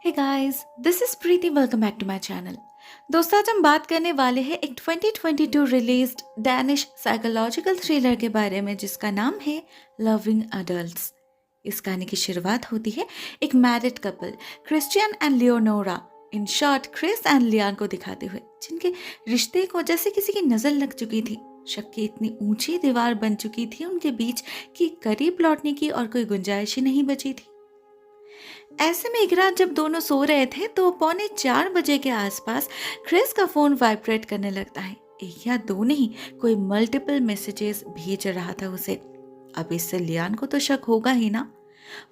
Hey guys, this is Preeti. Welcome back to my channel. दोस्तों, आज हम बात करने वाले हैं एक 2022 रिलीज्ड डैनिश साइकोलॉजिकल थ्रिलर के बारे में जिसका नाम है लविंग अडल्ट्स। इस कहानी की शुरुआत होती है एक married couple Christian and Leonora, in short Chris and Leanne को दिखाते हुए, जिनके रिश्ते को जैसे किसी की नजर लग चुकी थी। शक की इतनी ऊंची दीवार बन चुकी थी उनके बीच कि करीब लौटने की और कोई गुंजाइश ही नहीं बची थी। ऐसे में एक रात जब दोनों सो रहे थे तो 3:45 के आसपास क्रिस का फोन वाइब्रेट करने लगता है। एक या दो नहीं, कोई मल्टीपल मैसेजेस भेज रहा था उसे। अब इससे लियान को तो शक होगा ही ना।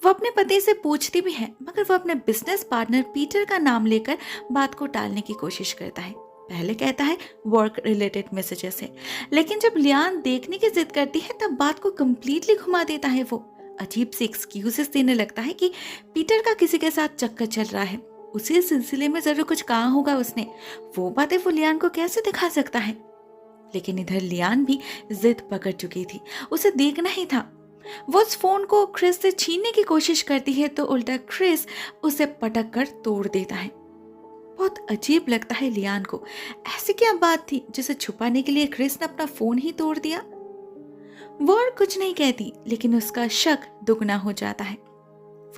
वो अपने पति से पूछती भी है, मगर वो अपने बिजनेस पार्टनर पीटर का नाम लेकर बात को टालने की कोशिश करता है। पहले कहता है वर्क रिलेटेड मैसेजेस है, लेकिन जब लियान देखने की जिद करती है तब बात को कंप्लीटली घुमा देता है। वो अजीब से एक्सक्यूजेस देने लगता है कि पीटर का किसी के साथ चक्कर चल रहा है, उसी सिलसिले में जरूर कुछ कहा होगा उसने। वो बातें वो लियान को कैसे दिखा सकता है। लेकिन इधर लियान भी जिद पकड़ चुकी थी, उसे देखना ही था। वो उस फोन को क्रिस से छीनने की कोशिश करती है तो उल्टा क्रिस उसे पटक कर तोड़ देता है। बहुत अजीब लगता है लियान को। ऐसी क्या बात थी जिसे छुपाने के लिए क्रिस ने अपना फोन ही तोड़ दिया। वो और कुछ नहीं कहती, लेकिन उसका शक दुगना हो जाता है।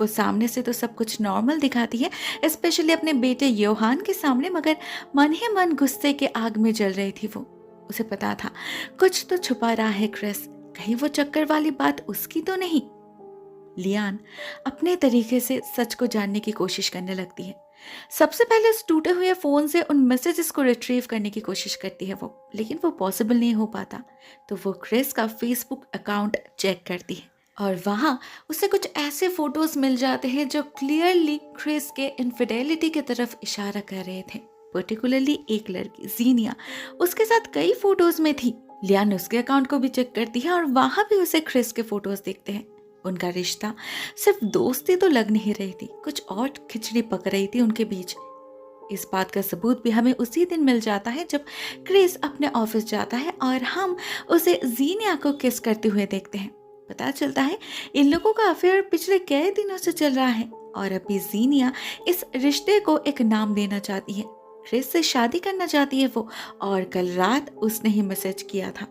वो सामने से तो सब कुछ नॉर्मल दिखाती है, स्पेशली अपने बेटे योहान के सामने, मगर मन ही मन गुस्से के आग में जल रही थी वो। उसे पता था कुछ तो छुपा रहा है क्रिस, कहीं वो चक्कर वाली बात उसकी तो नहीं। लियान अपने तरीके से सच को जानने की कोशिश करने लगती है। सबसे पहले उस टूटे हुए फोन से उन मैसेजेस को रिट्रीव करने की कोशिश करती है वो, लेकिन वो पॉसिबल नहीं हो पाता। तो वो क्रिस का फेसबुक अकाउंट चेक करती है और वहां उसे कुछ ऐसे फोटोज मिल जाते हैं जो क्लियरली क्रिस के इनफिडेलिटी की तरफ इशारा कर रहे थे। पर्टिकुलरली एक लड़की जीनिया उसके साथ कई फोटोज में थी। लियान उसके अकाउंट को भी चेक करती है और वहां भी उसे क्रिस के फोटोज दिखते हैं। उनका रिश्ता सिर्फ दोस्ती तो लग नहीं रही थी, कुछ और खिचड़ी पक रही थी उनके बीच। इस बात का सबूत भी हमें उसी दिन मिल जाता है जब क्रिस अपने ऑफिस जाता है और हम उसे जीनिया को किस करते हुए देखते हैं। पता चलता है इन लोगों का अफेयर पिछले कई दिनों से चल रहा है और अभी जीनिया इस रिश्ते को एक नाम देना चाहती है। क्रिस से शादी करना चाहती है वो, और कल रात उसने ही मैसेज किया था।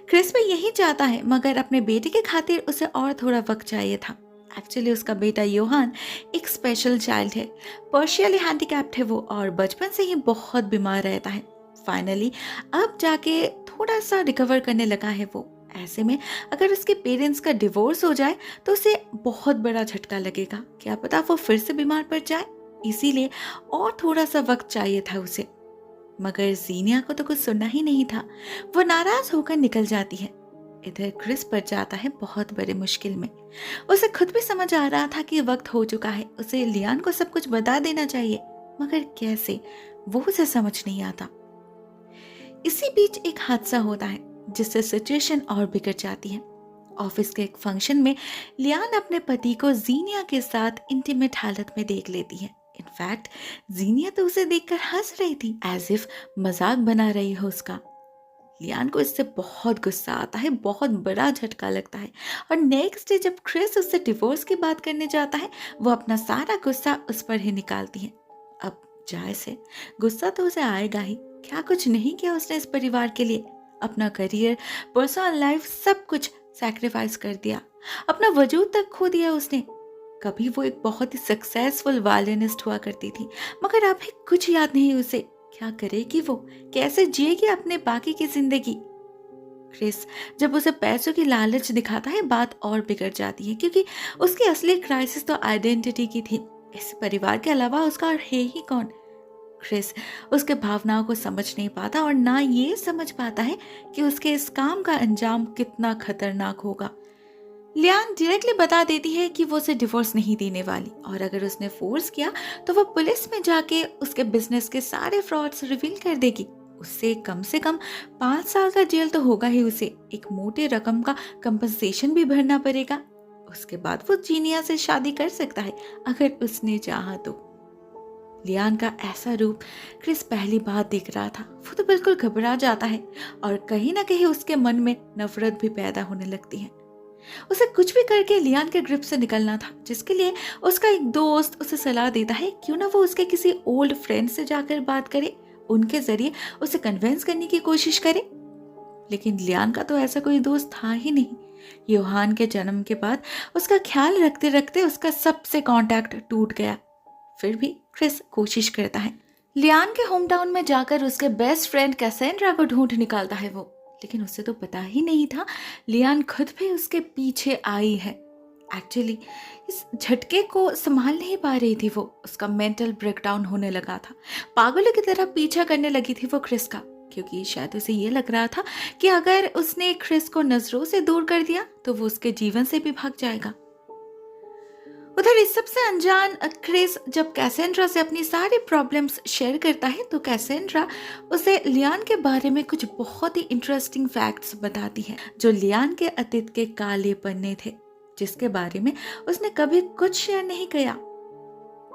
क्रिस भी यही चाहता है, मगर अपने बेटे के खातिर उसे और थोड़ा वक्त चाहिए था। एक्चुअली उसका बेटा योहान एक स्पेशल चाइल्ड है, पर्शियली हैंडीकैप्ड है वो, और बचपन से ही बहुत बीमार रहता है। फाइनली अब जाके थोड़ा सा रिकवर करने लगा है वो। ऐसे में अगर उसके पेरेंट्स का डिवोर्स हो जाए तो उसे बहुत बड़ा झटका लगेगा, क्या पता वो फिर से बीमार पड़ जाए। इसीलिए और थोड़ा सा वक्त चाहिए था उसे। मगर जीनिया को तो कुछ सुनना ही नहीं था। वो नाराज होकर निकल जाती है। इधर क्रिस पड़ जाता है बहुत बड़ी मुश्किल में। उसे खुद भी समझ आ रहा था कि वक्त हो चुका है, उसे लियान को सब कुछ बता देना चाहिए, मगर कैसे, वो उसे समझ नहीं आता। इसी बीच एक हादसा होता है जिससे सिचुएशन और बिगड़ जाती है। ऑफिस के एक फंक्शन में लियान अपने पति को जीनिया के साथ इंटीमेट हालत में देख लेती है। इनफैक्ट जीनिया तो उसे देखकर हंस रही थी, एज इफ मजाक बना रही हो उसका। लियान को इससे बहुत गुस्सा आता है, बहुत बड़ा झटका लगता है, और नेक्स्ट डे जब क्रिस उससे डिवोर्स की बात करने जाता है वो अपना सारा गुस्सा उस पर ही निकालती है। अब जाए से गुस्सा तो उसे आएगा ही, क्या कुछ नहीं किया उसने इस परिवार के लिए। अपना करियर, पर्सनल लाइफ, सब कुछ सैक्रिफाइस कर दिया, अपना वजूद तक खो दिया उसने। कभी वो एक बहुत ही सक्सेसफुल वायलिनिस्ट हुआ करती थी, मगर अभी कुछ याद नहीं उसे। क्या करेगी वो, कैसे जिएगी अपने बाकी की जिंदगी। क्रिस जब उसे पैसों की लालच दिखाता है बात और बिगड़ जाती है, क्योंकि उसकी असली क्राइसिस तो आइडेंटिटी की थी। इस परिवार के अलावा उसका और है ही कौन। क्रिस उसके भावनाओं को समझ नहीं पाता और ना ये समझ पाता है कि उसके इस काम का अंजाम कितना खतरनाक होगा। लियान डायरेक्टली बता देती है कि वो उसे डिवोर्स नहीं देने वाली, और अगर उसने फोर्स किया तो वो पुलिस में जाके उसके बिजनेस के सारे फ्रॉड्स रिवील कर देगी। उससे कम 5 साल का जेल तो होगा ही, उसे एक मोटी रकम का कंपनसेशन भी भरना पड़ेगा। उसके बाद वो जीनिया से शादी कर सकता है अगर उसने चाहा तो। लियान का ऐसा रूप क्रिस पहली बार देख रहा था। वो तो बिल्कुल घबरा जाता है और कहीं ना कहीं उसके मन में नफरत भी पैदा होने लगती है। उसे कुछ भी करके लियान के ग्रिप से निकलना था, जिसके लिए उसका एक दोस्त उसे सलाह देता है क्यों ना वो उसके किसी ओल्ड फ्रेंड से जाकर बात करे, उनके जरिए उसे कन्विंस करने की कोशिश करे। लेकिन लियान का तो ऐसा कोई दोस्त था ही नहीं। योहान के जन्म के बाद उसका ख्याल रखते रखते उसका सबसे कांटेक्ट टूट गया। फिर भी क्रिस कोशिश करता है। लियान के होम टाउन में जाकर उसके बेस्ट फ्रेंड कैसेंड्रा को ढूंढ निकालता है वो, लेकिन उसे तो पता ही नहीं था लियान खुद भी उसके पीछे आई है। एक्चुअली इस झटके को संभाल नहीं पा रही थी वो, उसका मेंटल ब्रेकडाउन होने लगा था। पागलों की तरह पीछा करने लगी थी वो क्रिस का, क्योंकि शायद उसे ये लग रहा था कि अगर उसने क्रिस को नजरों से दूर कर दिया तो वो उसके जीवन से भी भाग जाएगा। उधर इस सबसे अनजान क्रिस जब कैसेंड्रा से अपनी सारी प्रॉब्लम्स शेयर करता है तो कैसेंड्रा उसे लियान के बारे में कुछ बहुत ही इंटरेस्टिंग फैक्ट्स बताती है, जो लियान के अतीत के काले पन्ने थे, जिसके बारे में उसने कभी कुछ शेयर नहीं किया।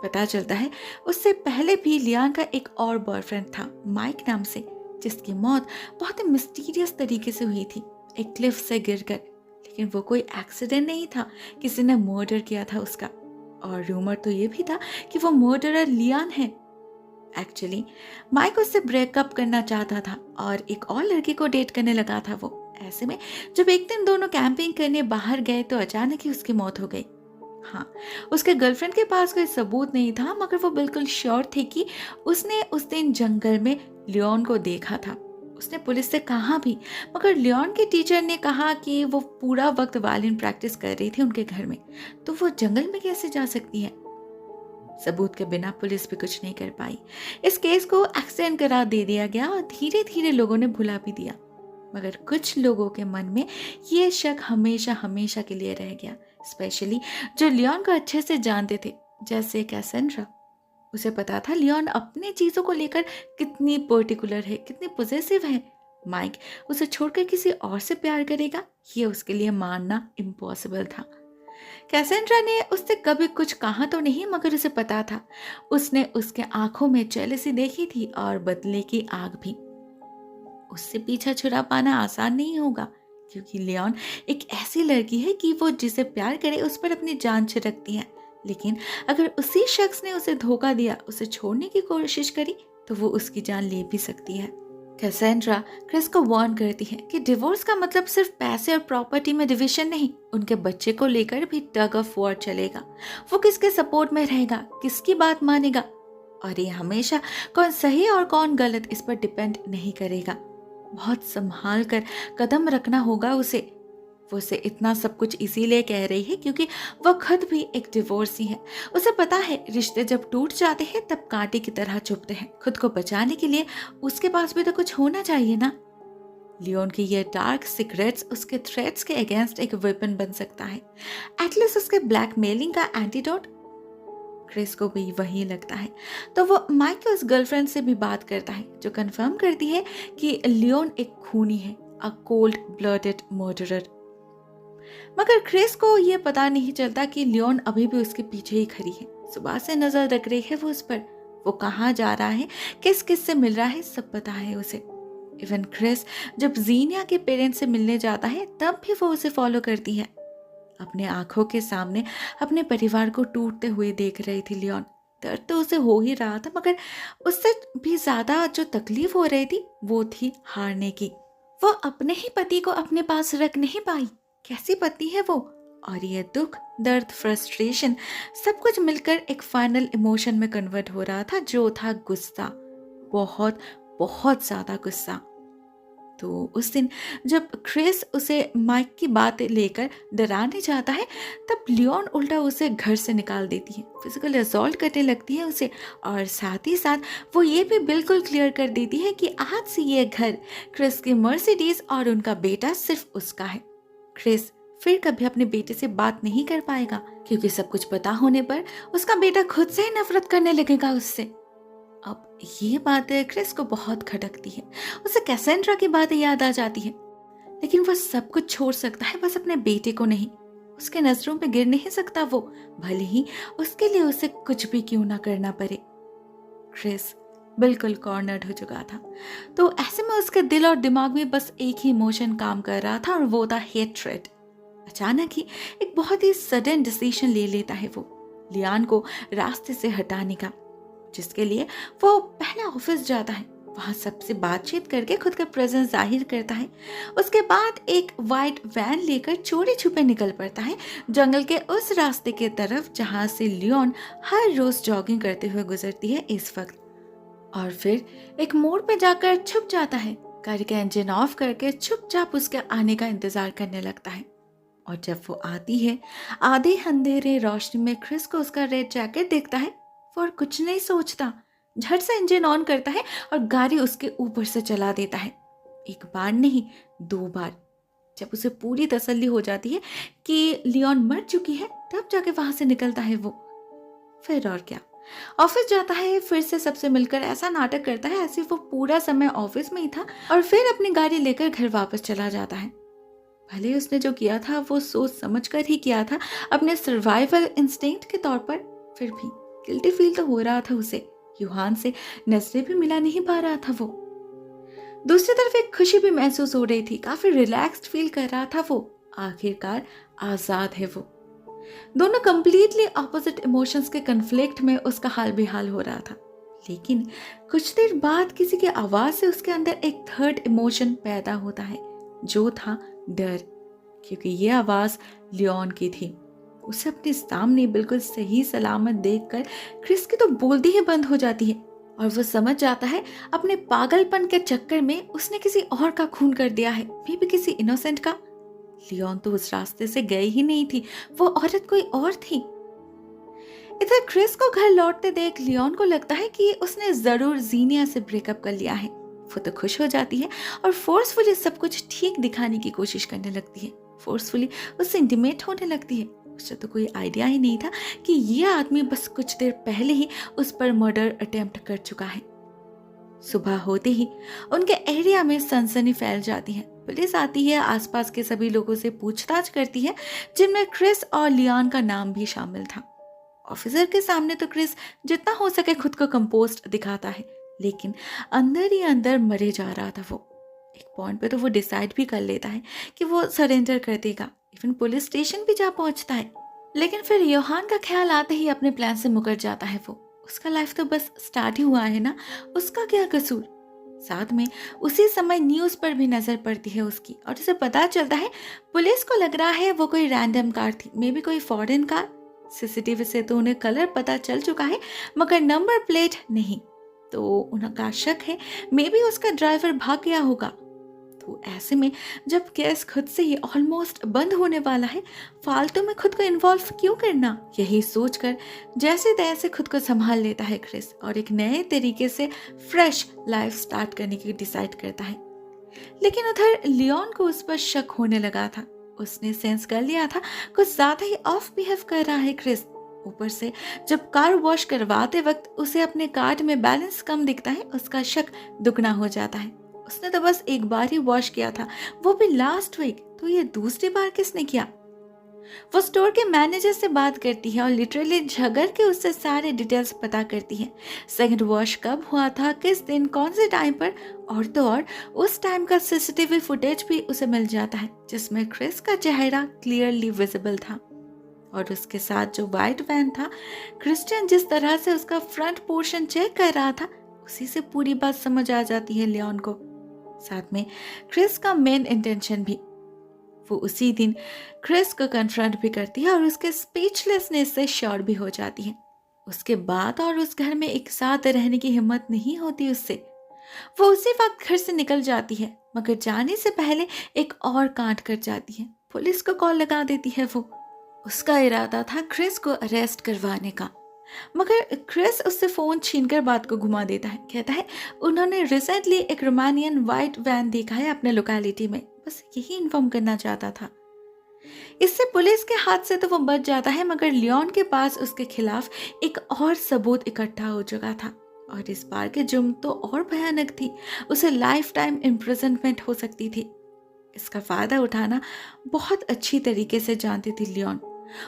पता चलता है उससे पहले भी लियान का एक और बॉयफ्रेंड था, माइक नाम से, जिसकी मौत बहुत ही मिस्टीरियस तरीके से हुई थी, एक क्लिफ से गिरकर। लेकिन वो कोई एक्सीडेंट नहीं था, किसी ने मर्डर किया था उसका। और रूमर तो ये भी था कि वो मर्डरर लियान है। एक्चुअली माइक उससे ब्रेकअप करना चाहता था और एक और लड़की को डेट करने लगा था वो। ऐसे में जब एक दिन दोनों कैंपिंग करने बाहर गए तो अचानक ही उसकी मौत हो गई। हाँ, उसके गर्लफ्रेंड के पास कोई सबूत नहीं था, मगर वो बिल्कुल श्योर थे कि उसने उस दिन जंगल में लियोन को देखा था। उसने पुलिस से कहा भी, मगर लियोन के टीचर ने कहा कि वो पूरा वक्त वायलिन प्रैक्टिस कर रही थी उनके घर में, तो वो जंगल में कैसे जा सकती है। सबूत के बिना पुलिस भी कुछ नहीं कर पाई। इस केस को एक्सीडेंट करार दे दिया गया और धीरे धीरे लोगों ने भुला भी दिया, मगर कुछ लोगों के मन में ये शक हमेशा हमेशा के लिए रह गया, स्पेशली जो लियोन को अच्छे से जानते थे, जैसे कैसेंड्रा। उसे पता था लियोन अपने चीजों को लेकर कितनी पर्टिकुलर है, कितनी पॉजिटिव है। माइक उसे छोड़कर किसी और से प्यार करेगा, ये उसके लिए मानना इम्पॉसिबल था। कैसेंड्रा ने उससे कभी कुछ कहा तो नहीं, मगर उसे पता था उसने उसके आंखों में जेलसी देखी थी और बदले की आग भी। उससे पीछा छुड़ा पाना आसान नहीं होगा, क्योंकि लियोन एक ऐसी लड़की है कि वो जिसे प्यार करे उस पर अपनी जान छिड़कती है। लेकिन अगर उसी शख्स ने उसे धोखा दिया, उसे छोड़ने की कोशिश करी, तो वो उसकी जान ले भी सकती है। कैसेंड्रा क्रिस को वार्न करती है कि डिवोर्स का मतलब सिर्फ पैसे और प्रॉपर्टी में डिवीजन नहीं, उनके बच्चे को लेकर भी टग ऑफ वॉर चलेगा। वो किसके सपोर्ट में रहेगा, किसकी बात मानेगा, और ये हमेशा कौन सही और कौन गलत इस पर डिपेंड नहीं करेगा। बहुत संभाल कर कदम रखना होगा उसे। वो उसे इतना सब कुछ इसीलिए कह रही है क्योंकि वो खुद भी एक डिवोर्सी है। उसे पता है रिश्ते जब टूट जाते हैं तब कांटे की तरह चुभते हैं। खुद को बचाने के लिए उसके पास भी तो कुछ होना चाहिए ना। लियोन की ये डार्क सीक्रेट्स उसके थ्रेट्स के अगेंस्ट एक वेपन बन सकता है, एटलीस्ट उसके ब्लैकमेलिंग का एंटीडोट। क्रिस को भी वही लगता है, तो वो माइक के उस गर्लफ्रेंड से भी बात करता है, जो कंफर्म करती है कि लियोन एक खूनी है, अ कोल्ड ब्लडेड मर्डरर। मगर क्रिस को ये पता नहीं चलता कि लियोन अभी भी उसके पीछे ही खड़ी है। सुबह से नजर रख रही है वो उस पर। वो कहाँ जा रहा है, किस किस से मिल रहा है, सब पता है उसे। इवन क्रिस जब जीनिया के पेरेंट्स से मिलने जाता है तब भी वो उसे फॉलो करती है। अपने आंखों के सामने अपने परिवार को टूटते हुए देख रही थी लियोन। दर्द तो उसे हो ही रहा था, मगर उससे भी ज्यादा जो तकलीफ हो रही थी वो थी हारने की। वो अपने ही पति को अपने पास रख नहीं पाई। कैसी पत्नी है वो। और ये दुख, दर्द, फ्रस्ट्रेशन सब कुछ मिलकर एक फाइनल इमोशन में कन्वर्ट हो रहा था, जो था गुस्सा। बहुत बहुत ज्यादा गुस्सा। तो उस दिन जब क्रिस उसे माइक की बात लेकर डराने जाता है, तब लियोन उल्टा उसे घर से निकाल देती है, फिजिकल असॉल्ट करने लगती है उसे, और साथ ही साथ वो ये भी बिल्कुल क्लियर कर देती है कि आज से ये घर क्रिस की मर्सिडीज और उनका बेटा सिर्फ उसका है। क्रिस फिर कभी अपने बेटे से बात नहीं कर पाएगा, क्योंकि सब कुछ पता होने पर उसका बेटा खुद से ही नफरत करने लगेगा उससे। अब ये बात क्रिस को बहुत खटकती है। उसे कैसेंड्रा की बातें याद आ जाती है, लेकिन वो सब कुछ छोड़ सकता है, बस अपने बेटे को नहीं। उसके नजरों में गिर नहीं सकता वो, भले ही उसके लिए उसे कुछ भी क्यों ना करना पड़े। क्रिस बिल्कुल कॉर्नर्ड हो चुका था। तो ऐसे में उसके दिल और दिमाग में बस एक ही इमोशन काम कर रहा था, और वो था हेट्रेड। अचानक ही एक बहुत ही सडन डिसीजन ले लेता है वो, लियान को रास्ते से हटाने का, जिसके लिए वो पहला ऑफिस जाता है। वहां सबसे बातचीत करके खुद का प्रेजेंस जाहिर करता है। उसके बाद एक वाइट वैन लेकर चोरी छुपे निकल पड़ता है जंगल के उस रास्ते के तरफ जहां से लियोन हर रोज जॉगिंग करते हुए गुजरती है इस वक्त। और फिर एक मोड़ पे जाकर छुप जाता है। गाड़ी का इंजन ऑफ करके चुपचाप उसके आने का इंतजार करने लगता है। और जब वो आती है, आधे अंधेरे रोशनी में क्रिस को उसका रेड जैकेट दिखता है। वो और कुछ नहीं सोचता, झट से इंजन ऑन करता है और गाड़ी उसके ऊपर से चला देता है। एक बार नहीं, 2 बार। जब उसे पूरी तसल्ली हो जाती है कि लियोन मर चुकी है, तब जाके वहां से निकलता है वो। फिर और क्या, ऑफिस जाता है, फिर से सबसे मिलकर ऐसा नाटक करता है ऐसे वो पूरा समय ऑफिस में ही था, और फिर अपनी गाड़ी लेकर घर वापस चला जाता है। भले ही उसने जो किया था वो सोच समझ कर ही किया था, अपने सर्वाइवल इंस्टिंक्ट के तौर पर, फिर भी गिल्टी फील तो हो रहा था उसे। यूहान से नजरें भी मिला नहीं पा रहा था वो। दूसरी तरफ एक खुशी भी महसूस हो रही थी, काफी रिलैक्स्ड फील कर रहा था वो। आखिरकार आजाद है वो। दोनों कंप्लीटली ऑपोजिट इमोशंस के कन्फ्लिक्ट में उसका हाल बेहाल हो रहा था। लेकिन कुछ देर बाद किसी की आवाज से उसके अंदर एक थर्ड इमोशन पैदा होता है, जो था डर। क्योंकि ये आवाज लियोन की थी। उसे अपने सामने बिल्कुल सही सलामत देखकर क्रिस की तो बोलती ही बंद हो जाती है, और वो समझ जाता है अपने पागलपन के चक्कर में उसने किसी और का खून कर दिया है, मे भी किसी इनोसेंट का। लियोन तो उस रास्ते से गई ही नहीं थी, वो औरत कोई और थी। इधर क्रिस को घर लौटते देख लियोन को लगता है कि उसने जरूर जीनिया से ब्रेकअप कर लिया है। वो तो खुश हो जाती है और फोर्सफुली सब कुछ ठीक दिखाने की कोशिश करने लगती है, फोर्सफुली उससे इंटीमेट होने लगती है। उसे तो कोई आइडिया ही नहीं था कि ये आदमी बस कुछ देर पहले ही उस पर मर्डर अटेम्प्ट कर चुका है। सुबह होते ही उनके एरिया में सनसनी फैल जाती है। पुलिस आती है, आसपास के सभी लोगों से पूछताछ करती है, जिनमें क्रिस और लियान का नाम भी शामिल था। ऑफिसर के सामने तो क्रिस जितना हो सके खुद को कंपोस्ट दिखाता है, लेकिन अंदर ही अंदर मरे जा रहा था वो। एक पॉइंट पे तो वो डिसाइड भी कर लेता है कि वो सरेंडर कर देगा, इवन पुलिस स्टेशन भी जा पहुंचता है। लेकिन फिर योहान का ख्याल आते ही अपने प्लान से मुकर जाता है वो। उसका लाइफ तो बस स्टार्ट ही हुआ है ना, उसका क्या कसूर। साथ में उसी समय न्यूज पर भी नजर पड़ती है उसकी, और उसे पता चलता है पुलिस को लग रहा है वो कोई रैंडम कार थी, मे बी कोई फॉरेन कार। सीसीटीवी से तो उन्हें कलर पता चल चुका है, मगर नंबर प्लेट नहीं। तो उनका शक है मे बी उसका ड्राइवर भाग गया होगा। तो ऐसे में जब केस खुद से ही ऑलमोस्ट बंद होने वाला है, फालतू में खुद को इन्वॉल्व क्यों करना, यही सोचकर जैसे तैसे खुद को संभाल लेता है क्रिस, और एक नए तरीके से फ्रेश लाइफ स्टार्ट करने की डिसाइड करता है। लेकिन उधर लियोन को उस पर शक होने लगा था। उसने सेंस कर लिया था कुछ ज्यादा ही ऑफ बिहेव कर रहा है क्रिस। ऊपर से जब कार वॉश करवाते वक्त उसे अपने कार्ड में बैलेंस कम दिखता है, उसका शक दुगना हो जाता है। उसने तो बस एक बार ही वॉश किया था, वो भी लास्ट वीक, तो ये दूसरी बार किसने किया। वो स्टोर के मैनेजर से बात करती है और लिटरली झगड़ के उससे सारे डिटेल्स पता करती है। सेकंड वॉश कब हुआ था, किस दिन, कौन से टाइम पर, और तो और उस टाइम का सीसीटीवी फुटेज भी उसे मिल जाता है, जिसमें क्रिस का चेहरा क्लियरली विजिबल था। और उसके साथ जो व्हाइट वैन था, क्रिस्टियन जिस तरह से उसका फ्रंट पोर्शन चेक कर रहा था, उसी से पूरी बात समझ आ जाती है लियोन को। साथ में क्रिस का मेन इंटेंशन भी। वो उसी दिन क्रिस को कन्फ्रंट भी करती है और उसके स्पीचलेसनेस से श्योर भी हो जाती है। उसके बाद और उस घर में एक साथ रहने की हिम्मत नहीं होती उससे। वो उसी वक्त घर से निकल जाती है, मगर जाने से पहले एक और कांड कर जाती है। पुलिस को कॉल लगा देती है वो। उसका इरादा था क्रिस को अरेस्ट करवाने का, मगर क्रिस उससे फोन छीनकर बात को घुमा देता है। कहता है उन्होंने रिसेंटली एक रोमानियन व्हाइट वैन देखा है अपने लोकेलिटी में, बस यही इन्फॉर्म करना चाहता था। इससे पुलिस के हाथ से तो वो बच जाता है, मगर लियोन के पास उसके खिलाफ एक और सबूत इकट्ठा हो चुका था, और इस बार के जुर्म तो और भयानक थी। उसे लाइफ टाइम इम्प्रिजनमेंट हो सकती थी। इसका फायदा उठाना बहुत अच्छी तरीके से जानती थी लियोन।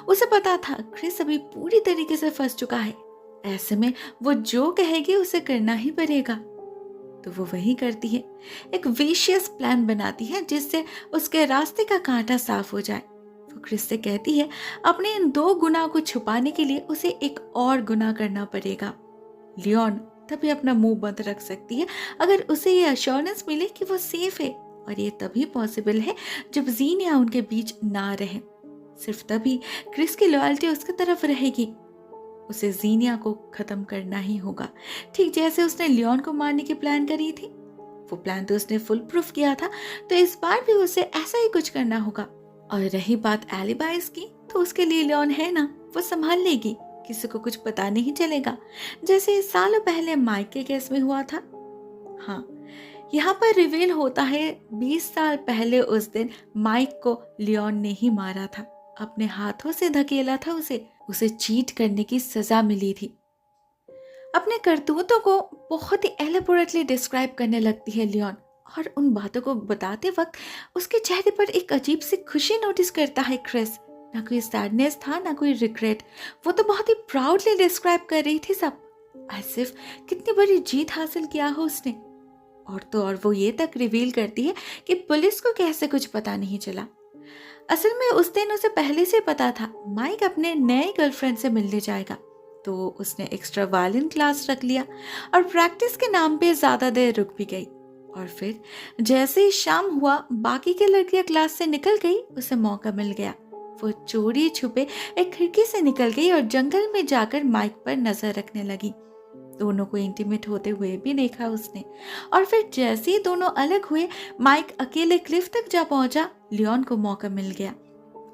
उसे पता था क्रिस अभी पूरी तरीके से फंस चुका है। ऐसे में वो जो कहेगी उसे करना ही पड़ेगा। तो वो वही करती है, एक विशियस प्लान बनाती है जिससे उसके रास्ते का कांटा साफ हो जाए। वो क्रिस से कहती है अपने इन 2 गुनाह को छुपाने के लिए उसे एक और गुनाह करना पड़ेगा। लियोन तभी अपना मुंह बंद रख सकती है अगर उसे ये अश्योरेंस मिले कि वो सेफ है, और ये तभी पॉसिबल है जब ज़ीनिया उनके बीच ना रहे। सिर्फ तभी क्रिस की लॉयल्टी उसकी तरफ रहेगी। उसे ज़ीनिया को खत्म करना ही होगा, ठीक जैसे उसने लियोन को मारने की प्लान करी थी। वो प्लान तो उसने फुल प्रूफ किया था, तो इस बार भी उसे ऐसा ही कुछ करना होगा। और रही बात एलिबाइज की, तो उसके लिए लियोन है ना, वो संभाल लेगी, किसी को कुछ पता नहीं चलेगा, जैसे सालों पहले माइक के केस में हुआ था। हाँ, यहाँ पर रिवील होता है 20 साल पहले उस दिन माइक को लियोन ने ही मारा था, अपने हाथों से धकेला था उसे चीट करने की सजा मिली थी। अपने करतूतों को बहुत ही एलेबोरेटली डिस्क्राइब करने लगती है लियोन, और उन बातों को बताते वक्त उसके चेहरे पर एक अजीब सी खुशी नोटिस करता है क्रिस। ना कोई सैडनेस था, ना कोई रिग्रेट। वो तो बहुत ही प्राउडली डिस्क्राइब कर रही थी सब, एज़ इफ कितनी बड़ी जीत हासिल किया हो उसने। और तो और वो ये तक रिवील करती है कि पुलिस को कैसे कुछ पता नहीं चला। असल में उस दिन उसे पहले से पता था माइक अपने नए गर्लफ्रेंड से मिलने जाएगा, तो उसने एक्स्ट्रा वायलिन क्लास रख लिया और प्रैक्टिस के नाम पे ज़्यादा देर रुक भी गई। और फिर जैसे ही शाम हुआ, बाकी की लड़कियां क्लास से निकल गई, उसे मौका मिल गया। वो चोरी छुपे एक खिड़की से निकल गई और जंगल में जाकर माइक पर नजर रखने लगी। दोनों को इंटीमेट होते हुए भी देखा उसने। और फिर जैसे ही दोनों अलग हुए, माइक अकेले क्लिफ तक जा पहुंचा, लियोन को मौका मिल गया।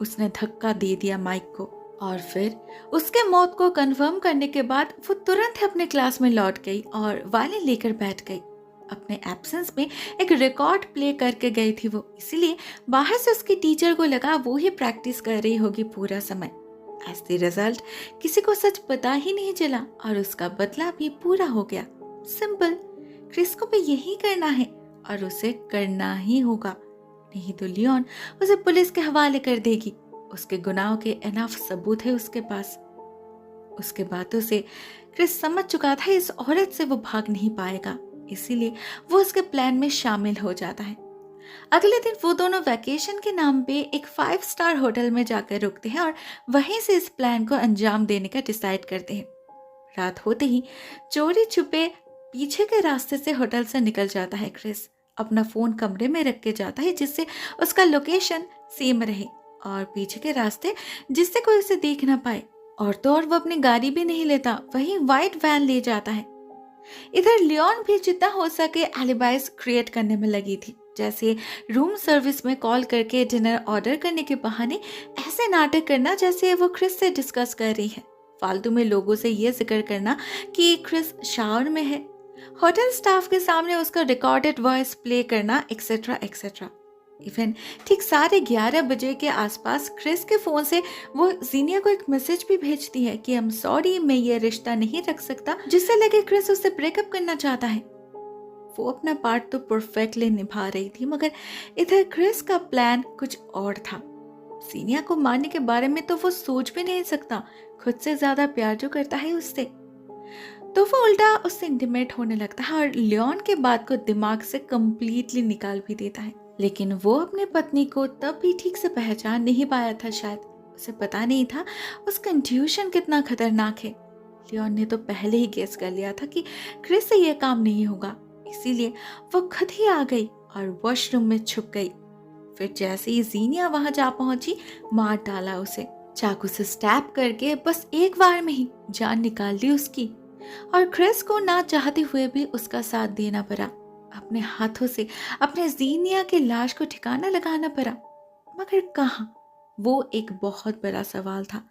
उसने धक्का दे दिया माइक को, और फिर उसके मौत को कंफर्म करने के बाद वो तुरंत अपने क्लास में लौट गई और वायलिन लेकर बैठ गई। अपने एब्सेंस में एक रिकॉर्ड प्ले करके गई थी वो, इसीलिए बाहर से उसकी टीचर को लगा वो ही प्रैक्टिस कर रही होगी पूरा समय। एज द रिजल्ट किसी को सच पता ही नहीं चला और उसका बदला भी पूरा हो गया। सिंपल, क्रिस को भी यही करना है और उसे करना ही होगा, नहीं तो लियोन उसे पुलिस के हवाले कर देगी। उसके गुनाहों के इनफ सबूत है उसके पास। उसके बातों से क्रिस समझ चुका था इस औरत से वो भाग नहीं पाएगा, इसीलिए वो उसके प्लान में शामिल हो जाता है। अगले दिन वो दोनों वैकेशन के नाम पे एक 5 स्टार होटल में जाकर रुकते हैं और वहीं से इस प्लान को अंजाम देने का डिसाइड करते हैं। रात होते ही चोरी छुपे पीछे के रास्ते से होटल से निकल जाता है क्रिस। अपना फोन कमरे में रख के जाता है जिससे उसका लोकेशन सेम रहे, और पीछे के रास्ते जिससे कोई उसे देख ना पाए। और तो और वो अपनी गाड़ी भी नहीं लेता, वही व्हाइट वैन ले जाता है। इधर लियोन भी जितना हो सके एलिबाइज क्रिएट करने में लगी थी, जैसे रूम सर्विस में कॉल करके डिनर ऑर्डर करने के बहाने ऐसे नाटक करना जैसे वो क्रिस से डिस्कस कर रही है। फालतू में लोगों से ये जिक्र करना कि क्रिस शावर में है, होटल स्टाफ के सामने उसका रिकॉर्डेड वॉइस प्ले करना, एक्सेट्रा एक्सेट्रा। इवन ठीक 11:30 बजे के आसपास क्रिस के फोन से वो ज़ीनिया को एक मैसेज भी भेजती है कि आई एम सॉरी, मैं ये रिश्ता नहीं रख सकता, जिससे लगे क्रिस उससे ब्रेकअप करना चाहता है। वो अपना पार्ट तो परफेक्टली निभा रही थी, मगर इधर क्रिस का प्लान कुछ और था। ज़ीनिया को मारने के बारे में तो वो सोच भी नहीं सकता, खुद से ज्यादा प्यार जो करता है उससे, तो वो उल्टा उससे इंटीमेट होने लगता है और लियोन के बात को दिमाग से कंप्लीटली निकाल भी देता है। लेकिन वो अपनी पत्नी को तब भी ठीक से पहचान नहीं पाया था। शायद उसे पता नहीं था उसका इंट्यूशन कितना खतरनाक है। लियोन ने तो पहले ही गेस कर लिया था कि क्रिस से यह काम नहीं होगा, इसीलिए वो खुद ही आ गई और वॉशरूम में छुप गई। फिर जैसे ही ज़ीनिया वहां जा पहुंची, मार डाला उसे, चाकू से स्टैब करके बस एक बार में ही जान निकाल दी उसकी। और क्रिस को ना चाहते हुए भी उसका साथ देना पड़ा, अपने हाथों से अपने ज़ीनिया के लाश को ठिकाना लगाना पड़ा। मगर कहाँ? वो एक बहुत बड़ा सवाल था,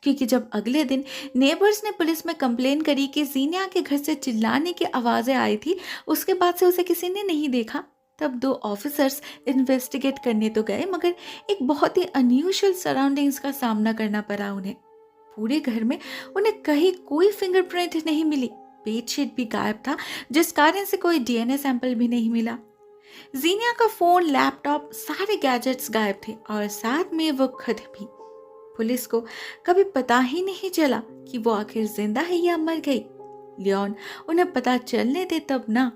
क्योंकि जब अगले दिन नेबर्स ने पुलिस में कंप्लेन करी कि ज़ीनिया के घर से चिल्लाने की आवाज़ें आई थी, उसके बाद से उसे किसी ने नहीं देखा। तब 2 ऑफिसर्स इन्वेस्टिगेट करने तो गए, मगर एक बहुत ही अनयूजुअल सराउंडिंग्स का सामना करना पड़ा उन्हें। पूरे घर में उन्हें कहीं कोई फिंगरप्रिंट नहीं मिली, बेडशीट भी गायब था, जिस कारण से कोई डीएनए सैंपल भी नहीं मिला। ज़ीनिया का फोन, लैपटॉप, सारे गैजेट्स गायब थे और साथ में वो खुद भी। पुलिस को कभी पता ही नहीं चला कि वो आखिर जिंदा है या मर गई। लियोन उन्हें पता चलने दे तब ना।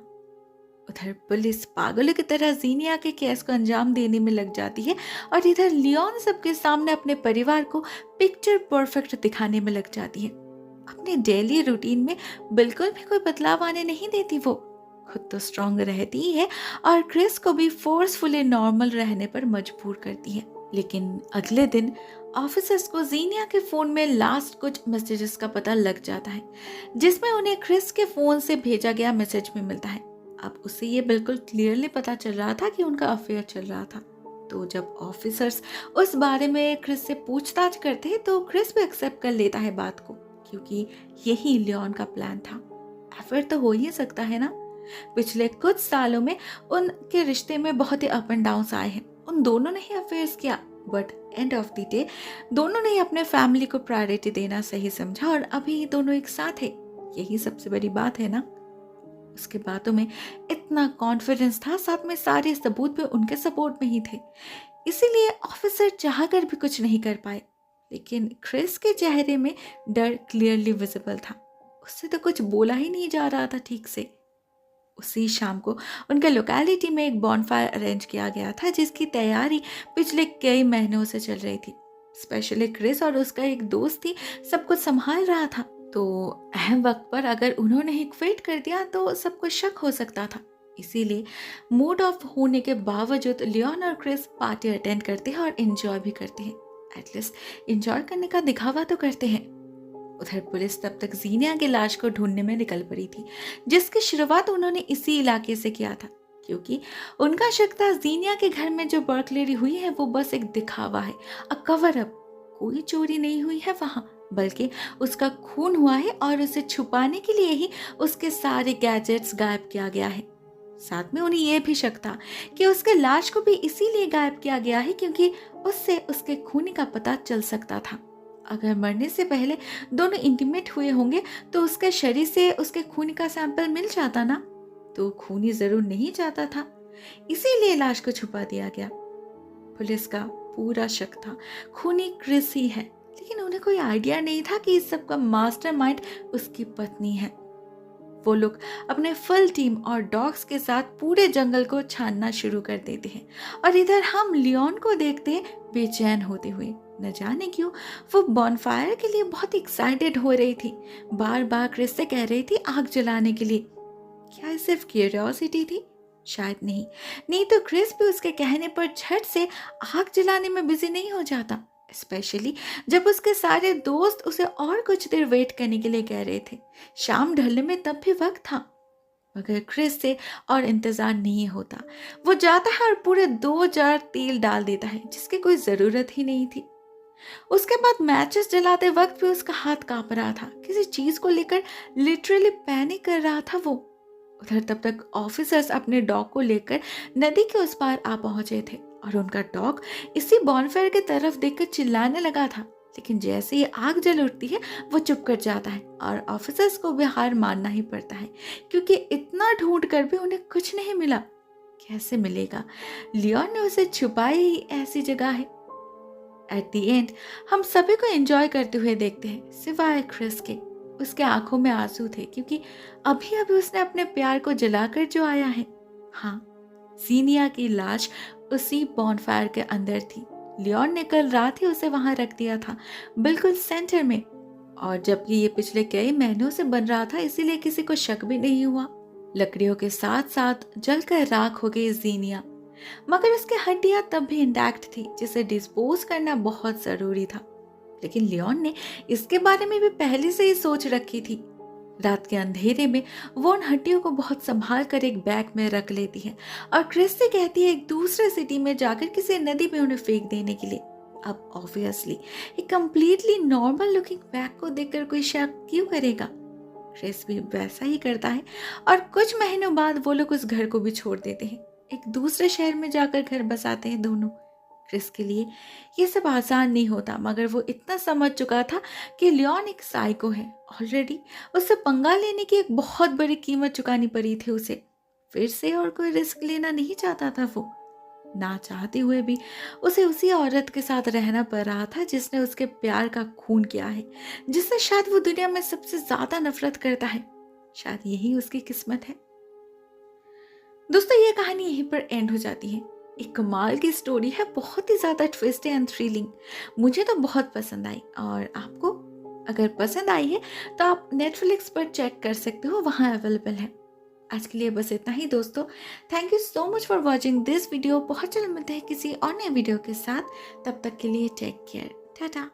उधर पुलिस पागलों की तरह जीनिया के केस को अंजाम देने में लग जाती है और इधर लियोन सबके सामने अपने परिवार को पिक्चर परफेक्ट दिखाने में लग जाती है। अपने डेली रूटीन में बिल्कुल भी कोई बदलाव आने नहीं देती वो। खुद तो स्ट्रांग रहती ही है और क्रिस को भी फोर्सफुली नॉर्मल रहने पर मजबूर करती है। लेकिन अगले दिन ऑफिसर्स को जीनिया के फोन में लास्ट कुछ मैसेजेस का पता लग जाता है, जिसमें उन्हें क्रिस के फोन से भेजा गया मैसेज में मिलता है। अब उसे ये बिल्कुल क्लियरली पता चल रहा था कि उनका अफेयर चल रहा था। तो जब ऑफिसर्स उस बारे में क्रिस से पूछताछ करते हैं तो क्रिस भी एक्सेप्ट कर लेता है बात को, क्योंकि यही लियोन का प्लान था। अफेयर तो हो ही सकता है ना। पिछले कुछ सालों में उनके रिश्ते में बहुत ही अप एंड डाउन आए हैं। उन दोनों ने ही अफेयर्स किया, but end of the day दोनों ने ही अपने फैमिली को प्रायोरिटी देना सही समझा और अभी दोनों एक साथ है। यही सबसे बड़ी बात है ना। उसके बातों में इतना कॉन्फिडेंस था, साथ में सारे सबूत भी उनके सपोर्ट में ही थे। इसीलिए ऑफिसर चाहकर भी कुछ नहीं कर पाए। लेकिन क्रिस के चेहरे में डर क्लियरली विजिबल था। उससे तो कुछ बोला ही नहीं जा रहा था ठीक से। उसी शाम को उनके लोकेलिटी में एक बॉनफायर अरेंज किया गया था, जिसकी तैयारी पिछले कई महीनों से चल रही थी। स्पेशली क्रिस और उसका एक दोस्त ही सब कुछ संभाल रहा था। तो अहम वक्त पर अगर उन्होंने ही क्विट कर दिया तो सबको शक हो सकता था। इसीलिए मूड ऑफ होने के बावजूद लियोन और क्रिस पार्टी अटेंड करते हैं और एंजॉय भी करते हैं। एटलीस्ट एंजॉय करने का दिखावा तो करते हैं। उधर पुलिस तब तक जीनिया की लाश को ढूंढने में निकल पड़ी थी, जिसकी शुरुआत उन्होंने इसी इलाके से किया था, क्योंकि उनका शक था जीनिया के घर में जो बर्कलेरी हुई है वो बस एक दिखावा है, अ कवर अप। कोई चोरी नहीं हुई है वहां, बल्कि उसका खून हुआ है और उसे छुपाने के लिए ही उसके सारे गैजेट्स गायब किया गया है। साथ में उन्हें यह भी शक था कि उसके लाश को भी इसीलिए गायब किया गया है क्योंकि उससे उसके खूनी का पता चल सकता था। अगर मरने से पहले दोनों इंटीमेट हुए होंगे तो उसके शरीर से उसके खून का सैंपल मिल जाता ना। तो खूनी जरूर नहीं चाहता था, इसीलिए लाश को छुपा दिया गया। पुलिस का पूरा शक था खूनी क्रिस ही है, लेकिन उन्हें कोई आइडिया नहीं था कि इस सब का मास्टरमाइंड उसकी पत्नी है। वो लोग अपने फुल टीम और डॉग्स के साथ पूरे जंगल को छानना शुरू कर देते हैं और इधर हम लियोन को देखते हैं बेचैन होते हुए। न जाने क्यों वो बॉनफायर के लिए बहुत एक्साइटेड हो रही थी। बार बार क्रिस से कह रही थी आग जलाने के लिए। क्या ये सिर्फ क्यूरियोसिटी थी? शायद नहीं। नहीं तो क्रिस भी उसके कहने पर झट से आग जलाने में बिजी नहीं हो जाता, स्पेशली जब उसके सारे दोस्त उसे और कुछ देर वेट करने के लिए कह रहे थे। शाम ढलने में तब भी वक्त था, मगर क्रिस से और इंतजार नहीं होता। वो जाता है और पूरे 2 जार तेल डाल देता है, जिसकी कोई जरूरत ही नहीं थी। उसके बाद मैचेस जलाते वक्त भी उसका हाथ कांप रहा था, किसी चीज को लेकर लिटरली पैनिक कर रहा था वो। उधर तब तक ऑफिसर्स अपने डॉग को लेकर नदी के उस पार आ पहुंचे थे और उनका डॉग इसी बॉनफायर की तरफ देखकर चिल्लाने लगा था। लेकिन जैसे ही आग जल उठती है वो चुप कर जाता है और ऑफिसर्स को भी हार मानना ही पड़ता है, क्योंकि इतना ढूंढ कर भी उन्हें कुछ नहीं मिला। कैसे मिलेगा? लियोन ने उसे छुपाई ही ऐसी जगह है। एट द एंड हम सभी को एंजॉय करते हुए देखते हैं, सिवाय क्रिस के। उसके आंखों में आंसू थे, क्योंकि अभी अभी उसने अपने प्यार को जलाकर जो आया है। हाँ, सीनिया की लाश उसी बॉनफायर के अंदर थी। लियोन ने कल रात ही उसे वहां रख दिया था, बिल्कुल सेंटर में। और जबकि ये पिछले कई महीनों से बन रहा था, इसीलिए किसी को शक भी नहीं हुआ। लकड़ियों के साथ साथ जलकर राख हो गई जीनिया, मगर उसकी हड्डियां तब भी इंटैक्ट थी, जिसे डिस्पोज करना बहुत जरूरी था। लेकिन लियोन ने इसके बारे में भी पहले से ही सोच रखी थी। रात के अंधेरे में वो उन हड्डियों को बहुत संभाल कर एक बैग में रख लेती है और क्रिस से कहती है एक दूसरे सिटी में जाकर किसी नदी में उन्हें फेंक देने के लिए। अब ऑब्वियसली एक कंप्लीटली नॉर्मल लुकिंग बैग को देखकर कोई शक क्यों करेगा? क्रिस भी वैसा ही करता है और कुछ महीनों बाद वो लोग उस घर को भी छोड़ देते हैं। एक दूसरे शहर में जाकर घर बसाते हैं दोनों। क्रिस के लिए ये सब आसान नहीं होता, मगर वो इतना समझ चुका था कि लियोन एक साइको है। ऑलरेडी उससे पंगा लेने की एक बहुत बड़ी कीमत चुकानी पड़ी थी उसे। फिर से और कोई रिस्क लेना नहीं चाहता था वो। ना चाहते हुए भी उसे उसी औरत के साथ रहना पड़ रहा था जिसने उसके प्यार का खून किया है, जिससे शायद वो दुनिया में सबसे ज्यादा नफरत करता है। शायद यही उसकी किस्मत है। दोस्तों ये कहानी यहीं पर एंड हो जाती है। एक कमाल की स्टोरी है, बहुत ही ज़्यादा ट्विस्ट एंड थ्रिलिंग। मुझे तो बहुत पसंद आई, और आपको अगर पसंद आई है तो आप नेटफ्लिक्स पर चेक कर सकते हो, वहाँ अवेलेबल है। आज के लिए बस इतना ही दोस्तों। Thank you so much for watching this video. बहुत जल्द मिलते हैं किसी और नए वीडियो के साथ। तब तक के लिए टेक केयर, टाटा।